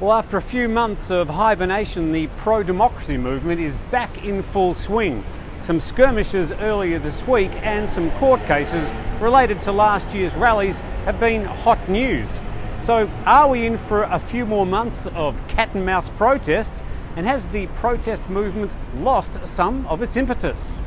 Well, after a few months of hibernation, the pro-democracy movement is back in full swing. Some skirmishes earlier this week and some court cases related to last year's rallies have been hot news. So are we in for a few more months of cat and mouse protests? And has the protest movement lost some of its impetus?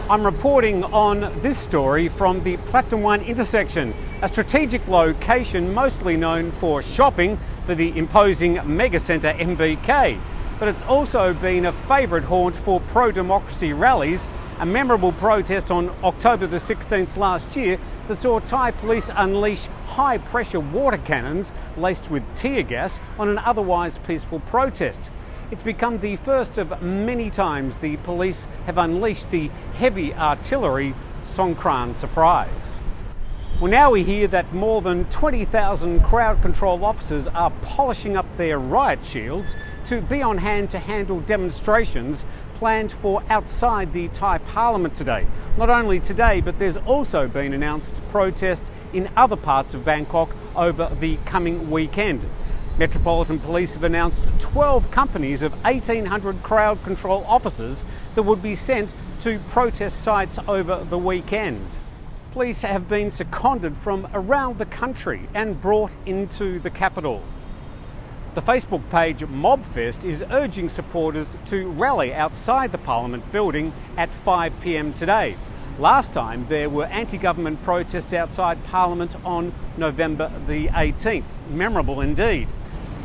I'm reporting on this story from the Pratumwan intersection, a strategic location mostly known for shopping for the imposing megacentre MBK. But it's also been a favourite haunt for pro-democracy rallies, a memorable protest on October the 16th last year that saw Thai police unleash high-pressure water cannons laced with tear gas on an otherwise peaceful protest. It's become the first of many times the police have unleashed the heavy artillery Songkran Surprise. Well, now we hear that more than 20,000 crowd control officers are polishing up their riot shields to be on hand to handle demonstrations planned for outside the Thai Parliament today. Not only today, but there's also been announced protests in other parts of Bangkok over the coming weekend. Metropolitan Police have announced 12 companies of 1,800 crowd control officers that would be sent to protest sites over the weekend. Police have been seconded from around the country and brought into the capital. The Facebook page Mobfest is urging supporters to rally outside the Parliament building at 5 p.m. today. Last time there were anti-government protests outside Parliament on November the 18th. Memorable indeed.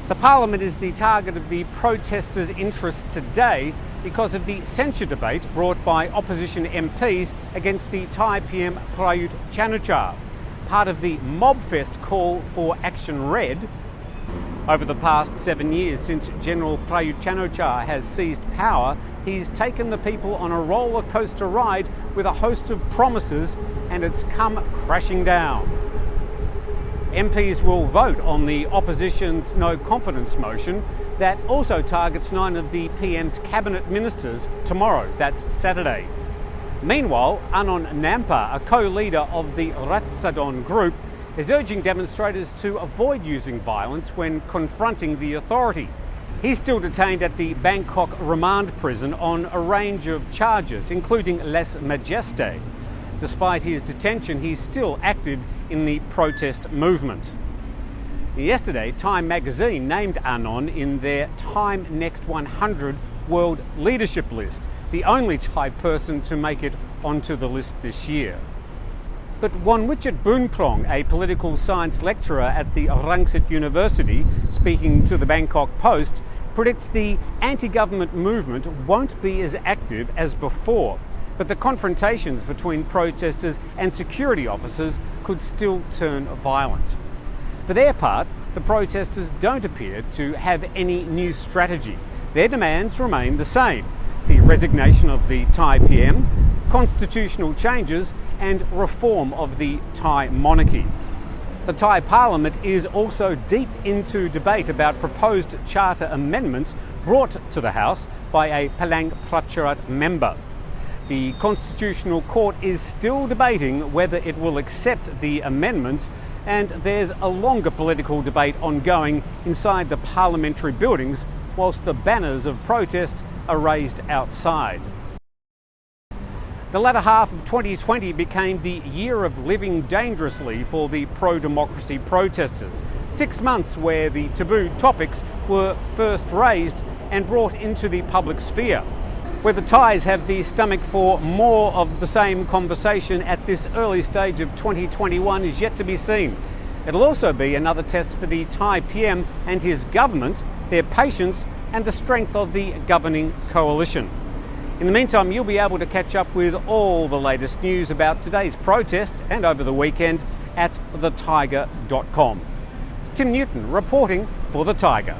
The Parliament is the target of the protesters' interest today because of the censure debate brought by opposition MPs against the Thai PM Prayut Chan-o-cha. Part of the Mobfest call for Action Red. Over the past 7 years since General Prayut Chan-o-cha has seized power, he's taken the people on a roller coaster ride with a host of promises, and it's come crashing down. MPs will vote on the opposition's no confidence motion that also targets 9 of the PM's cabinet ministers tomorrow, that's Saturday. Meanwhile, Anon Nampa, a co-leader of the Ratsadon group, is urging demonstrators to avoid using violence when confronting the authority. He's still detained at the Bangkok remand prison on a range of charges, including lèse majesté. Despite his detention, he's still active in the protest movement. Yesterday, Time magazine named Anon in their Time Next 100 World Leadership list, the only Thai person to make it onto the list this year. But Wonwichet Boonprong, a political science lecturer at the Rangsit University, speaking to the Bangkok Post, predicts the anti-government movement won't be as active as before, but the confrontations between protesters and security officers could still turn violent. For their part, the protesters don't appear to have any new strategy. Their demands remain the same: the resignation of the Thai PM, constitutional changes, and reform of the Thai monarchy. The Thai Parliament is also deep into debate about proposed charter amendments brought to the House by a Palang Pracharat member. The Constitutional Court is still debating whether it will accept the amendments, and there's a longer political debate ongoing inside the parliamentary buildings whilst the banners of protest are raised outside. The latter half of 2020 became the year of living dangerously for the pro-democracy protesters. 6 months where the taboo topics were first raised and brought into the public sphere. Whether Thais have the stomach for more of the same conversation at this early stage of 2021 is yet to be seen. It'll also be another test for the Thai PM and his government, their patience and the strength of the governing coalition. In the meantime, you'll be able to catch up with all the latest news about today's protest and over the weekend at thethaiger.com. It's Tim Newton reporting for The Thaiger.